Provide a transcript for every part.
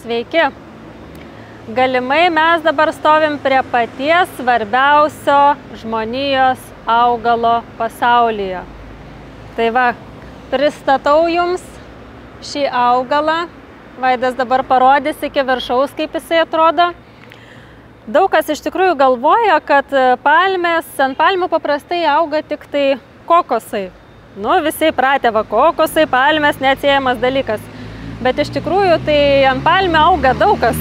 Sveiki! Galimai mes dabar stovim prie paties svarbiausio žmonijos augalo pasaulyje. Tai va, pristatau jums šį augalą. Vaidas dabar parodys iki viršaus, kaip jisai atrodo. Daug kas iš tikrųjų galvoja, kad ant palmių paprastai auga tik tai kokosai. Visi įpratę, kokosai, palmės, neatsiejamas dalykas. Bet iš tikrųjų tai ant palmių auga daug kas.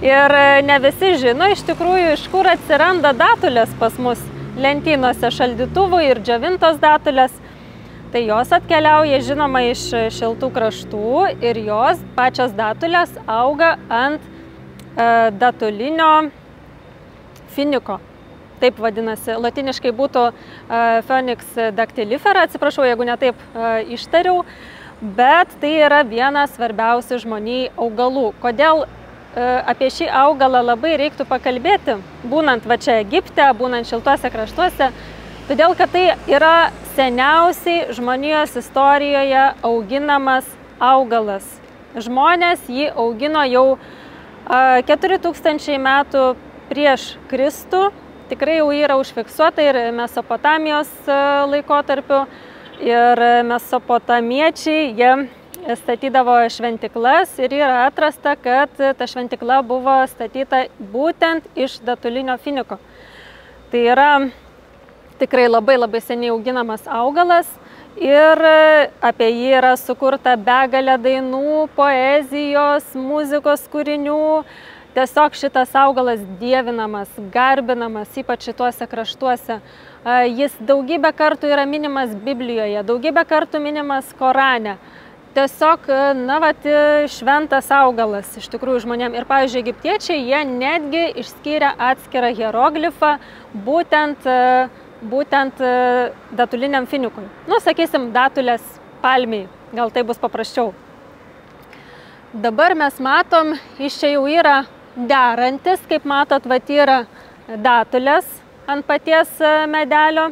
Ir ne visi žino iš tikrųjų, iš kur atsiranda datulės pas mus lentynose, šaldytuvų ir džiovintos datulės. Tai jos atkeliauja, žinoma, iš šiltų kraštų ir jos pačios datulės auga ant datulinio finiko. Taip vadinasi, latiniškai būtų Phoenix dactylifera, atsiprašau, jeigu ne taip ištariau, bet tai yra vienas svarbiausių žmonijai augalų. Kodėl apie šį augalą labai reiktų pakalbėti, būnant va čia Egipte, būnant šiltuose kraštuose? Todėl, kad tai yra seniausiai žmonijos istorijoje auginamas augalas. Žmonės jį augino jau 4000 metų prieš Kristų. Tikrai jau yra užfiksuota ir Mesopotamijos laikotarpiu. Ir mesopotamiečiai, jie statydavo šventiklas ir yra atrasta, kad ta šventikla buvo statyta būtent iš datulinio finiko. Tai yra tikrai labai seniai auginamas augalas ir apie jį yra sukurta begalė dainų, poezijos, muzikos kūrinių. Tiesiog šitas augalas dievinamas, garbinamas, ypač šituose kraštuose. Jis daugybę kartų yra minimas Biblijoje, daugybę kartų minimas Korane. Tiesiog, šventas augalas iš tikrųjų žmonėm. Ir, pavyzdžiui, egiptiečiai, jie netgi išskyrė atskirą hieroglifą būtent datuliniam finikui. Sakysim, datulės palmiai, gal tai bus paprasčiau. Dabar mes matom, iš čia jau yra derantis, kaip matot, yra datulės ant paties medelio,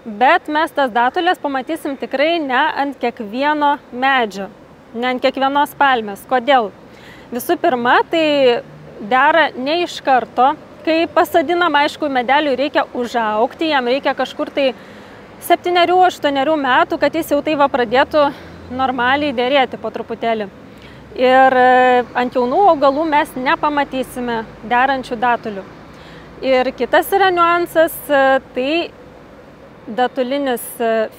bet mes tas datulės pamatysim tikrai ne ant kiekvieno medžio, ne ant kiekvienos palmės. Kodėl? Visų pirma, tai dera ne iš karto, kai pasodinam, aišku, medeliui reikia užaugti, jam reikia kažkur tai 7-8 metų, kad jis jau tai pradėtų normaliai derėti po truputėlį. Ir ant jaunų augalų mes nepamatysime derančių datulių. Ir kitas yra niuansas, tai datulinis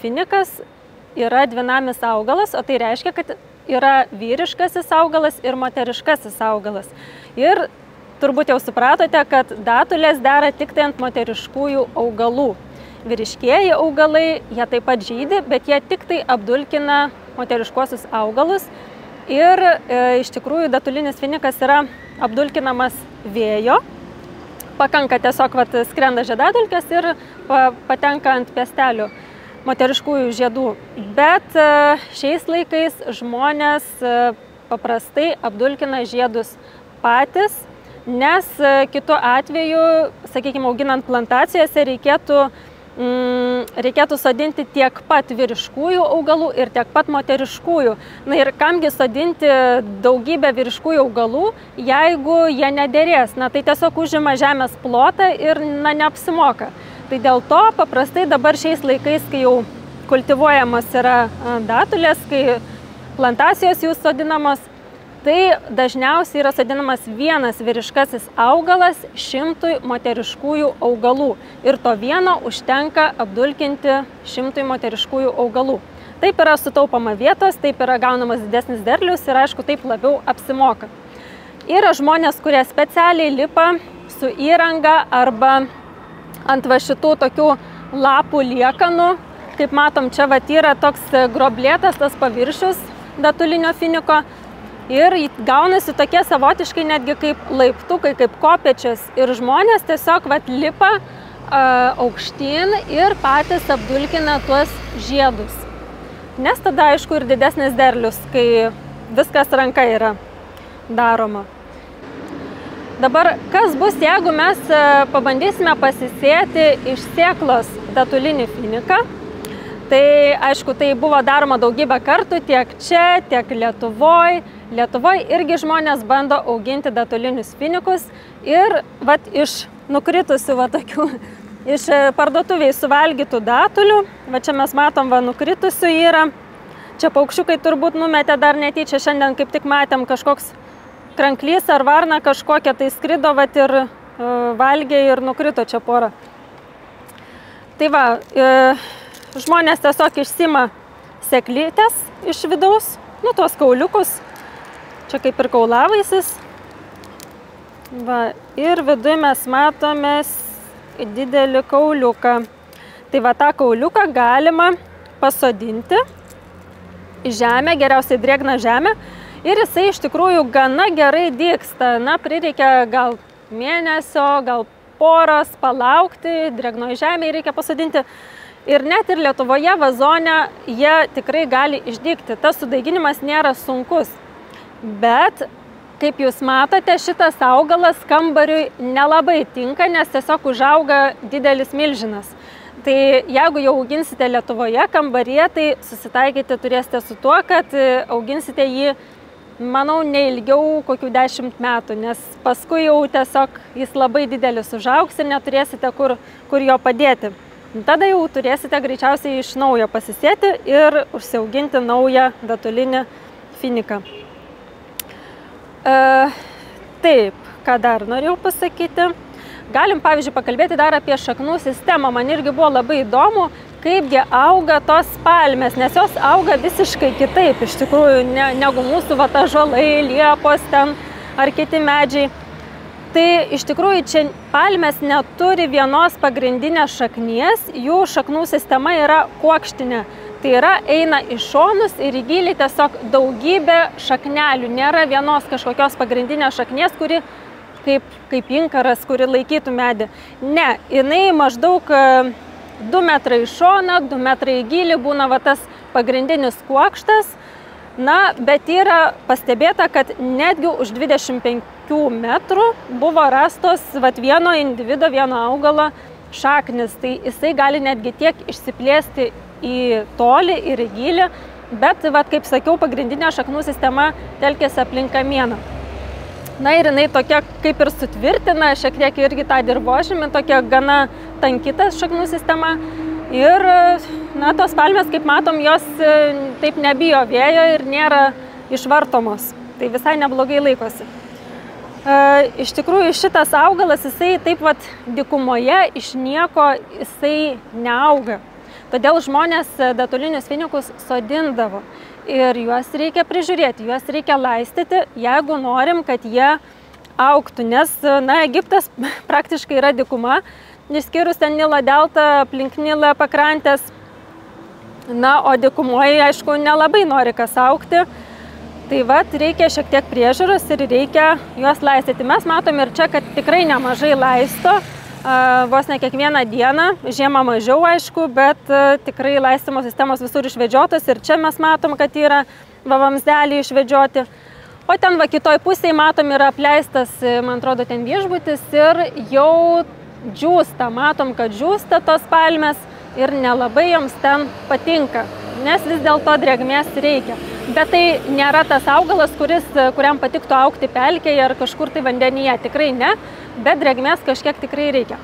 finikas yra dvinamis augalas, o tai reiškia, kad yra vyriškasis augalas ir moteriškasis augalas. Ir turbūt jau supratote, kad datulės dera tik tai ant moteriškųjų augalų. Vyriškieji augalai, jie taip pat žydi, bet jie tik tai apdulkina moteriškuosius augalus. Ir iš tikrųjų datulinis finikas yra apdulkinamas vėjo. Pakanka tiesiog skrenda žiedadulkės ir patenka ant piestelių moteriškųjų žiedų. Bet šiais laikais žmonės paprastai apdulkina žiedus patys, nes kitu atveju, sakykime, auginant plantacijose reikėtų sodinti tiek pat vyriškųjų augalų ir tiek pat moteriškųjų. Ir kamgi sodinti daugybę vyriškųjų augalų, jeigu jie nederės? Tai tiesiog užima žemės plotą ir neapsimoka. Tai dėl to paprastai dabar šiais laikais, kai jau kultivuojamas yra datulės, kai plantacijos jų sodinamos, tai dažniausiai yra sodinamas vienas vyriškasis augalas 100 moteriškųjų augalų. Ir to vieno užtenka apdulkinti 100 moteriškųjų augalų. Taip yra sutaupama vietos, taip yra gaunamas didesnis derlius ir, aišku, taip labiau apsimoka. Yra žmonės, kurie specialiai lipa su įranga arba ant šitų tokių lapų liekanų. Kaip matom, čia yra toks groblėtas tas paviršius datulinio finiko. Ir gaunasi tokie savotiškai netgi kaip laiptukai, kaip kopėčios. Ir žmonės tiesiog lipa aukštyn ir patys apdulkina tuos žiedus. Nes tada, aišku, ir didesnis derlius, kai viskas ranka yra daroma. Dabar, kas bus, jeigu mes pabandysime pasisėti iš sėklos datulinį finiką? Tai, aišku, tai buvo daroma daugybę kartų tiek čia, tiek Lietuvoje. Lietuvoje irgi žmonės bando auginti datulinius finikus ir vat iš nukritusių va tokių, iš parduotuviai suvalgytų datulių, va čia mes matom, va nukritusių yra, čia paukščiukai turbūt numetė dar netyčia, šiandien kaip tik matėm kažkoks kranklys ar varna kažkokia, tai skrido vat ir valgė ir nukrito čia porą. Tai va, žmonės tiesiog išsima seklytės iš vidaus, nu tos kauliukus, čia kaip ir kaulavaisis. Va, ir viduje mes matome didelį kauliuką. Tai va tą kauliuką galima pasodinti į žemę, geriausiai drėgną žemę. Ir jisai iš tikrųjų gana gerai dygsta. Na, prireikia gal mėnesio, gal poros palaukti, drėgnoje žemėje reikia pasodinti. Ir net ir Lietuvoje vazone jie tikrai gali išdygti. Tas sudaiginimas nėra sunkus. Bet, kaip jūs matote, šitas augalas kambariui nelabai tinka, nes tiesiog užauga didelis milžinas. Tai jeigu jau auginsite Lietuvoje kambaryje, tai susitaikyti turėsite su tuo, kad auginsite jį, manau, neilgiau kokių 10 metų, nes paskui jau tiesiog jis labai didelis užaugs ir neturėsite kur jo padėti. Tada jau turėsite greičiausiai iš naujo pasisėti ir užsiauginti naują datulinį finiką. Taip, ką dar norėjau pasakyti. Galim, pavyzdžiui, pakalbėti dar apie šaknų sistemą. Man irgi buvo labai įdomu, kaipgi auga tos palmės, nes jos auga visiškai kitaip, iš tikrųjų, negu mūsų ąžuolai, liepos ten ar kiti medžiai. Tai iš tikrųjų čia palmės neturi vienos pagrindinės šaknies, jų šaknų sistema yra kuokštinė. Tai yra, eina į šonus ir į gylį tiesiog daugybė šaknelių. Nėra vienos kažkokios pagrindinės šaknies, kuri kaip inkaras, kuri laikytų medį. Ne, jinai maždaug 2 metrai į šoną, 2 metrai į gylį būna va tas pagrindinis kuokštas. Na, bet yra pastebėta, kad netgi už 25 metrų buvo rastos vat vieno individo, vieno augalo šaknis. Tai jisai gali netgi tiek išsiplėsti į tolį ir į gylį, bet, vat, kaip sakiau, pagrindinė šaknų sistema telkėsi aplink kamieną. Na ir jinai tokia kaip ir sutvirtina, šiek tiek irgi tą dirvožemį, tokia gana tankytas šaknų sistema. Ir, na, tos palmės, kaip matom, jos taip nebijo vėjo ir nėra išvartomos. Tai visai neblogai laikosi. Iš tikrųjų, šitas augalas, jisai taip vat dykumoje iš nieko jisai neauga. Todėl žmonės datulinius finikus sodindavo. Ir juos reikia prižiūrėti, juos reikia laistyti, jeigu norim, kad jie augtų. Nes, na, Egiptas praktiškai yra dykuma, išskyrus ten Nilo deltą, aplink Nilą pakrantės. Na, o dykumoje, aišku, nelabai nori kas augti. Tai vat, reikia šiek tiek priežiūros ir reikia juos laistyti. Mes matom ir čia, kad tikrai nemažai laisto, vos ne kiekvieną dieną, žiemą mažiau, aišku, bet tikrai laistymo sistemos visur išvedžiotos. Ir čia mes matom, kad yra vamzdeliai išvedžioti. O ten va kitoj pusėje matom yra apleistas, man atrodo, ten viešbutis ir jau džiūsta. Matom, kad džiūsta tos palmės ir nelabai joms ten patinka, nes vis dėlto drėgmės reikia. Bet tai nėra tas augalas, kuriam patiktų augti pelkėje ar kažkur tai vandenyje. Tikrai ne, bet drėgmės kažkiek tikrai reikia.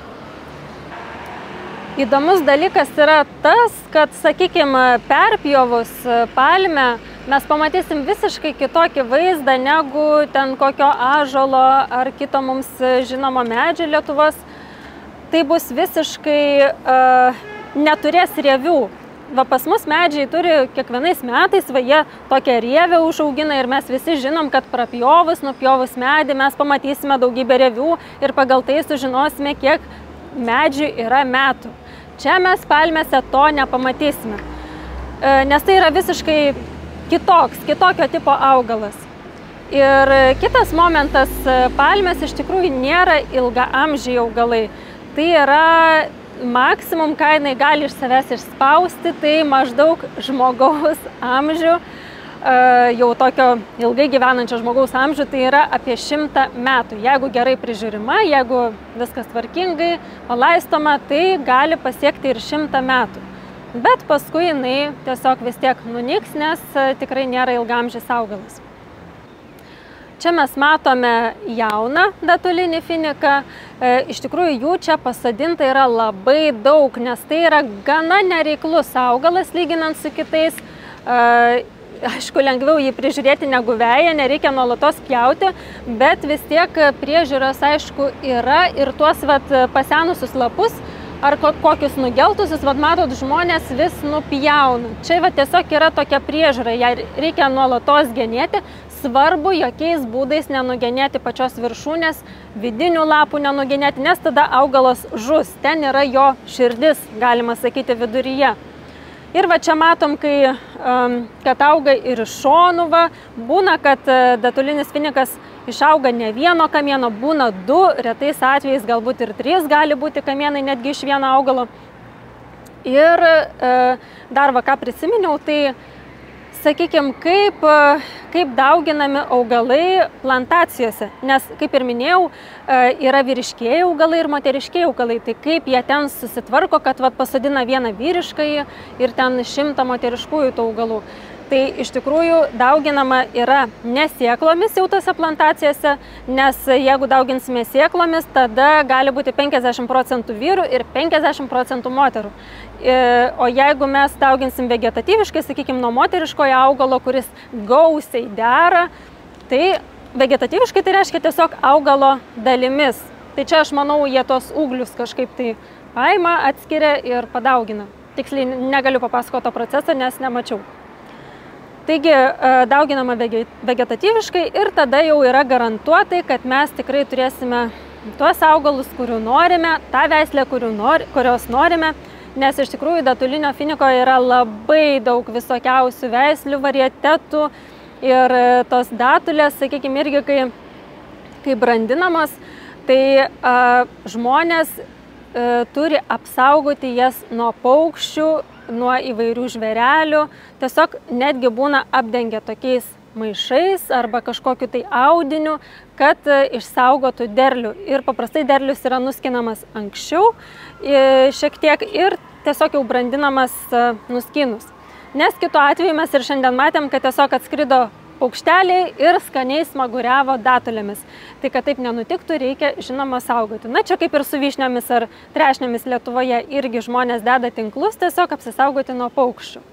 Įdomus dalykas yra tas, kad, sakykime, perpjovus palmę, mes pamatysim visiškai kitokį vaizdą negu ten kokio ąžuolo ar kito mums žinomo medžio Lietuvos. Tai bus visiškai neturės rievių. Va pas mus medžiai turi kiekvienais metais, va jie tokią rievę užaugina ir mes visi žinom, kad nupjovus medį mes pamatysime daugybę rievių ir pagal tai sužinosime, kiek medžių yra metų. Čia mes palmėse to nepamatysime, nes tai yra visiškai kitokio tipo augalas. Ir kitas momentas, palmės iš tikrųjų nėra ilgaamžiai augalai. Tai yra maksimum, ką jinai gali iš savęs išspausti, tai maždaug žmogaus amžių, jau tokio ilgai gyvenančio žmogaus amžių, tai yra apie 100 metų. Jeigu gerai prižiūrima, jeigu viskas tvarkingai, palaistoma, tai gali pasiekti ir 100 metų. Bet paskui jinai tiesiog vis tiek nunyks, nes tikrai nėra ilgaamžis augalas. Čia mes matome jauną datulinį finiką. Iš tikrųjų, jų čia pasodinta yra labai daug, nes tai yra gana nereiklus augalas lyginant su kitais. Aišku, lengviau jį prižiūrėti negu veją, nereikia nuolatos pjauti, bet vis tiek priežiūros, aišku, yra ir tuos pasenusius lapus ar kokius nugeltusius, matot, žmonės vis nupjauna. Čia tiesiog yra tokia priežiūra, ją reikia nuolatos genėti. Svarbu jokiais būdais nenugenėti pačios viršūnės, vidinių lapų nenugenėti, nes tada augalas žus. Ten yra jo širdis, galima sakyti, viduryje. Ir čia matom, kad auga ir iš šonų. Būna, kad datulinis finikas išauga ne vieno kamieno, būna 2, retais atvejais galbūt ir 3 gali būti kamienai netgi iš vieno augalo. Ir dar ką prisiminiau, tai sakykime, kaip dauginami augalai plantacijose, nes, kaip ir minėjau, yra vyriškieji augalai ir moteriškieji augalai, tai kaip jie ten susitvarko, kad pasodina vieną vyriškąjį ir ten 100 moteriškųjų tų augalų. Tai iš tikrųjų dauginama yra ne sėklomis jau tose plantacijose, nes jeigu dauginsime sėklomis, tada gali būti 50% vyrų ir 50% moterų. O jeigu mes dauginsim vegetatyviškai, sakykime, nuo moteriškojo augalo, kuris gausiai dera, tai vegetatyviškai tai reiškia tiesiog augalo dalimis. Tai čia aš manau, jie tos ūglius kažkaip tai paima, atskiria ir padaugina. Tiksliai negaliu papasakoti to proceso, nes nemačiau. Taigi dauginama vegetatyviškai ir tada jau yra garantuotai, kad mes tikrai turėsime tuos augalus, kurių norime, tą veislę, kurios norime, nes iš tikrųjų datulinio finiko yra labai daug visokiausių veislių, varietetų ir tos datulės, sakykime, irgi kai brandinamos, tai žmonės turi apsaugoti jas nuo paukščių, nuo įvairių žvėrelių, tiesiog netgi būna apdengia tokiais maišais arba kažkokiu tai audiniu, kad išsaugotų derlių. Ir paprastai derlius yra nuskinamas anksčiau šiek tiek ir tiesiog jau brandinamas nuskinus. Nes kitu atveju mes ir šiandien matėm, kad tiesiog atskrido paukšteliai ir skaniai smaguriavo datulėmis. Tai kad taip nenutiktų, reikia žinoma saugoti. Na, čia kaip ir su vyšniomis ar trešniomis Lietuvoje irgi žmonės deda tinklus, tiesiog apsisaugoti nuo paukščių.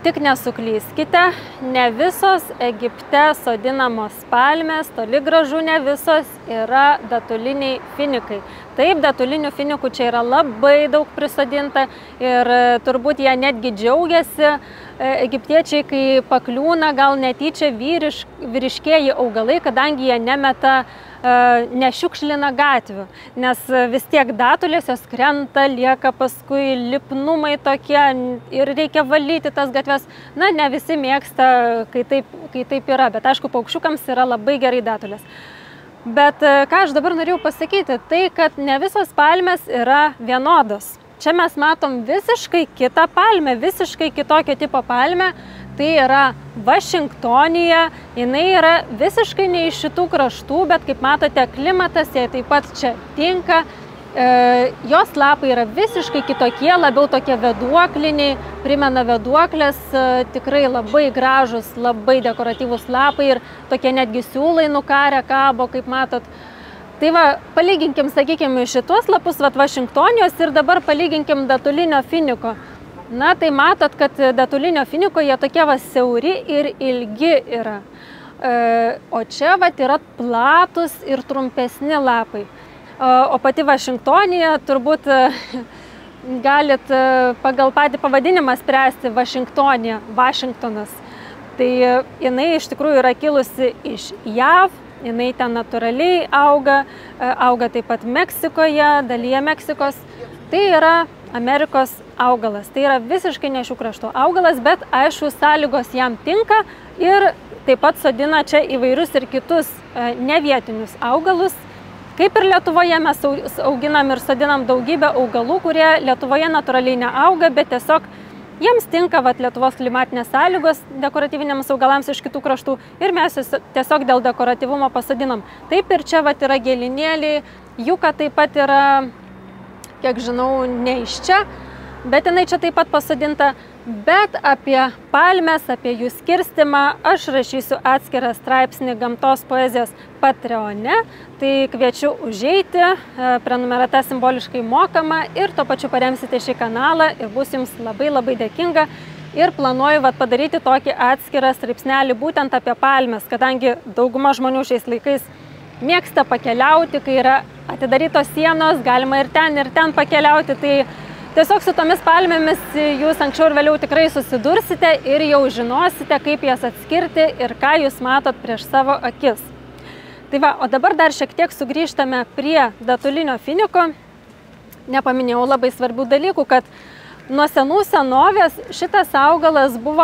Tik nesuklyskite, ne visos Egipte sodinamos palmės, toli gražu ne visos yra datuliniai finikai. Taip, datulinių finikų čia yra labai daug prisodinta ir turbūt jie netgi džiaugiasi egiptiečiai, kai pakliūna gal netyčia vyriškieji augalai, kadangi jie nemeta, nešiukšlina gatvių, nes vis tiek datulės jos krenta, lieka paskui lipnumai tokie ir reikia valyti tas gatves. Na, ne visi mėgsta, kai taip yra, bet aišku, paukščiukams yra labai gerai datulės. Bet ką aš dabar norėjau pasakyti, tai kad ne visos palmės yra vienodos. Čia mes matom visiškai kitą palmę, visiškai kitokio tipo palmę. Tai yra Vašingtonija, jinai yra visiškai ne iš šitų kraštų, bet kaip matote, klimatas jai taip pat čia tinka. Jos lapai yra visiškai kitokie, labiau tokie vėduokliniai, primena vėduoklės, tikrai labai gražus, labai dekoratyvūs lapai ir tokie netgi siūlai nukarę kabo, kaip matot. Tai palyginkim, sakykime, šitos lapus Vašingtonijos ir dabar palyginkim datulinio finiko. Na, tai matot, kad datulinio finiko jie tokie siauri ir ilgi yra. O čia yra platus ir trumpesni lapai. O pati Vašingtonija, turbūt galit pagal patį pavadinimą spręsti Vašingtonija, Vašingtonas. Tai jinai iš tikrųjų yra kilusi iš JAV, jinai ten natūraliai auga taip pat Meksikoje, dalyje Meksikos. Tai yra Amerikos augalas. Tai yra visiškai ne šių kraštų augalas, bet aišku, sąlygos jam tinka ir taip pat sodina čia įvairius ir kitus nevietinius augalus. Kaip ir Lietuvoje mes auginam ir sodinam daugybę augalų, kurie Lietuvoje natūraliai neauga, bet tiesiog jiems tinka Lietuvos klimatinės sąlygos dekoratyviniams augalams iš kitų kraštų ir mes tiesiog dėl dekoratyvumo pasodinam. Taip ir čia yra gėlinėliai, juka taip pat yra, kiek žinau, ne iš čia. bet jinai čia taip pat pasodinta. Bet apie palmes, apie jų skirstimą aš rašysiu atskirą straipsnį Gamtos poezijos Patreone. Tai kviečiu užeiti, prenumerata simboliškai mokama ir tuo pačiu paremsite šį kanalą ir bus jums labai dėkinga. Ir planuoju padaryti tokį atskirą straipsnelį būtent apie palmes, kadangi dauguma žmonių šiais laikais mėgsta pakeliauti, kai yra atidarytos sienos, galima ir ten pakeliauti, tai tiesiog su tomis palmėmis jūs anksčiau ir vėliau tikrai susidursite ir jau žinosite, kaip jas atskirti ir ką jūs matot prieš savo akis. Tai va, o dabar dar šiek tiek sugrįžtame prie datulinio finiko. Nepaminėjau labai svarbių dalykų, kad nuo senų senovės šitas augalas buvo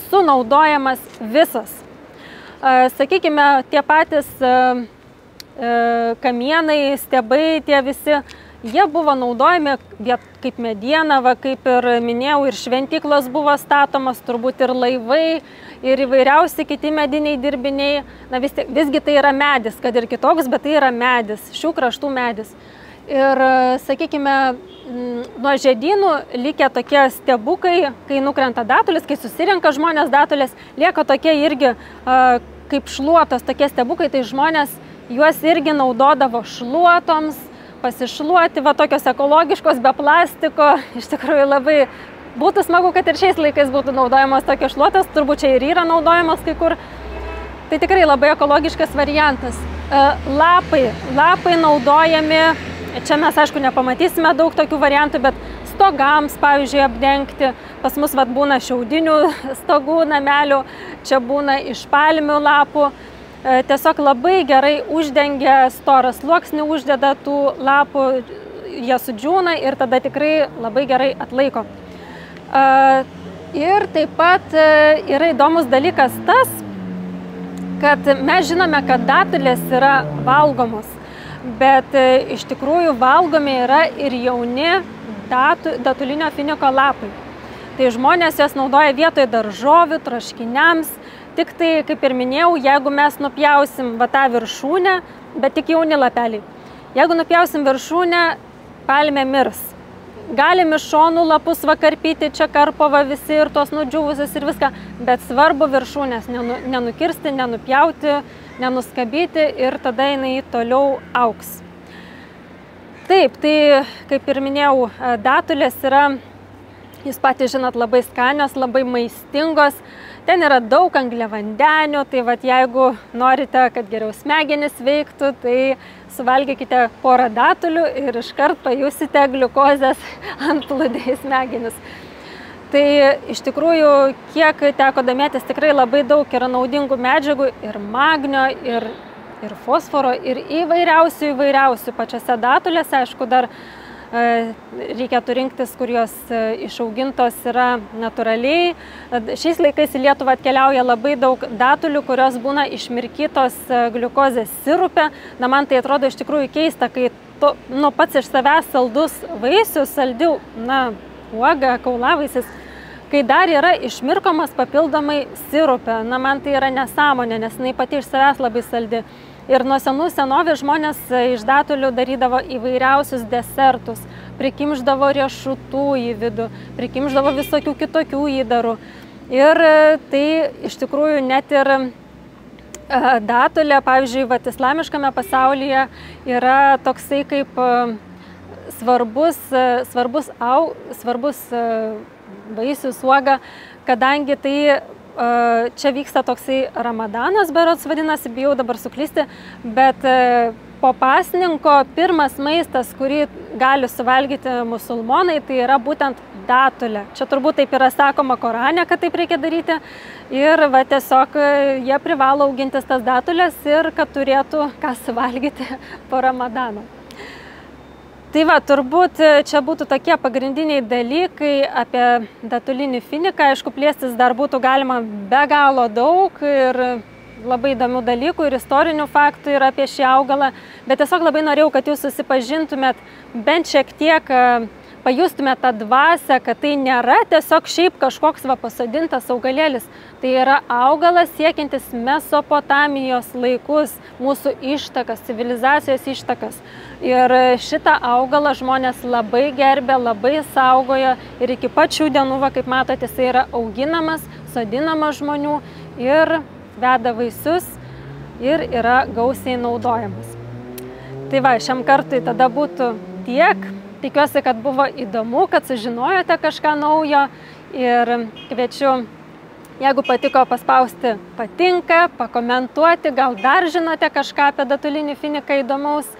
sunaudojamas visas. Sakykime, tie patys kamienai, stiebai, tie visi, jie buvo naudojami kaip mediena, kaip ir minėjau, ir šventyklos buvo statomas, turbūt ir laivai, ir įvairiausi kiti mediniai dirbiniai. Na visgi tai yra medis, kad ir kitoks, bet tai yra medis, šių kraštų medis. Ir, sakykime, nuo žiedynų likę tokie stiebukai, kai nukrenta datulės, kai susirenka žmonės datulės, lieka tokie irgi kaip šluotos, tokie stiebukai, tai žmonės juos irgi naudodavo šluotoms, pasišluoti, va tokios ekologiškos, be plastiko. Iš tikrųjų labai būtų smagu, kad ir šiais laikais būtų naudojamos tokios šluotos, turbūt čia ir yra naudojamos kai kur. Tai tikrai labai ekologiškas variantas. Lapai naudojami. Čia mes, aišku, nepamatysime daug tokių variantų, bet stogams, pavyzdžiui, apdengti. Pas mus būna šiaudinių stogų, namelių, čia būna iš palmių lapų. Tiesiog labai gerai uždengia, storą sluoksnį uždeda tų lapų, jie sudžiūna ir tada tikrai labai gerai atlaiko. Ir taip pat yra įdomus dalykas tas, kad mes žinome, kad datulės yra valgomos. Bet iš tikrųjų valgomi yra ir jauni datulinio finiko lapai. Tai žmonės jas naudoja vietoje daržovių, troškiniams. Tik tai, kaip ir minėjau, jeigu mes nupjausim tą viršūnę, bet tik jauni lapeliai. Jeigu nupjausim viršūnę, palmė mirs. Galim iš šonų lapus karpyti, čia karpova visi ir tos nudžiūvusius ir viską, bet svarbu viršūnės nenukirsti, nenupjauti, nenuskabyti ir tada jinai toliau augs. Taip, tai kaip ir minėjau, datulės yra, jūs patys žinot, labai skanios, labai maistingos. Ten yra daug angliavandenių, tai jeigu norite, kad geriau smegenys veiktų, tai suvalgykite porą datulių ir iškart pajusite gliukozės antplūdį į smegenis. Tai iš tikrųjų, kiek teko domėtis, tikrai labai daug yra naudingų medžiagų ir magnio, ir fosforo, ir įvairiausių pačiose datulėse. Aišku, dar reikėtų rinktis, kur jos išaugintos yra natūraliai. Šiais laikais į Lietuvą atkeliauja labai daug datulių, kurios būna išmirkytos gliukozės sirupe. Na, man tai atrodo iš tikrųjų keista, kai pats iš savęs saldus vaisius, saldi, uoga, kaulavaisis, kai dar yra išmirkomas papildomai sirupe. Na, man tai yra nesąmonė, nes jinai pati iš savęs labai saldi. Ir nuo senų senovės žmonės iš datulių darydavo įvairiausius desertus, prikimždavo riešutų į vidų, prikimždavo visokių kitokių įdarų. Ir tai iš tikrųjų net ir datulė, pavyzdžiui, islamiškame pasaulyje yra toksai kaip svarbus vaisius, uoga, kadangi tai čia vyksta toksai ramadanas, berods vadinasi, bijau dabar suklysti, bet po pasninko pirmas maistas, kurį gali suvalgyti musulmonai, tai yra būtent datulė. Čia turbūt taip yra sakoma Korane, kad taip reikia daryti. Ir tiesiog jie privalo augintis tas datulės ir kad turėtų ką suvalgyti po ramadano. Tai turbūt čia būtų tokie pagrindiniai dalykai apie datulinį finiką. Aišku, plėstis dar būtų galima be galo daug ir labai įdomių dalykų ir istorinių faktų yra apie šį augalą. Bet tiesiog labai norėjau, kad jūs susipažintumėt bent šiek tiek pajustume tą dvasią, kad tai nėra tiesiog šiaip kažkoks pasodintas augalėlis. Tai yra augalas siekiantis Mesopotamijos laikus, mūsų ištakas, civilizacijos ištakas. Ir šitą augalą žmonės labai gerbė, labai saugojo ir iki pačių dienų, kaip matote, jis yra auginamas, sodinamas žmonių ir veda vaisius ir yra gausiai naudojamas. Tai va, šiam kartui tada būtų tiek. Tikiuosi, kad buvo įdomu, kad sužinojote kažką naujo ir kviečiu, jeigu patiko, paspausti patinka, pakomentuoti, gal dar žinote kažką apie datulinį finiką įdomaus,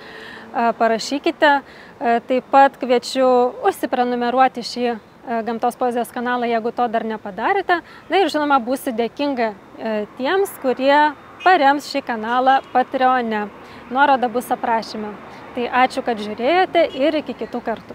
parašykite. Taip pat kviečiu užsiprenumeruoti šį Gamtos poezijos kanalą, jeigu to dar nepadarėte. Na ir žinoma, būsiu dėkinga tiems, kurie parems šį kanalą Patreone. Nuoroda bus aprašyme. Tai ačiū, kad žiūrėjote ir iki kitų kartų.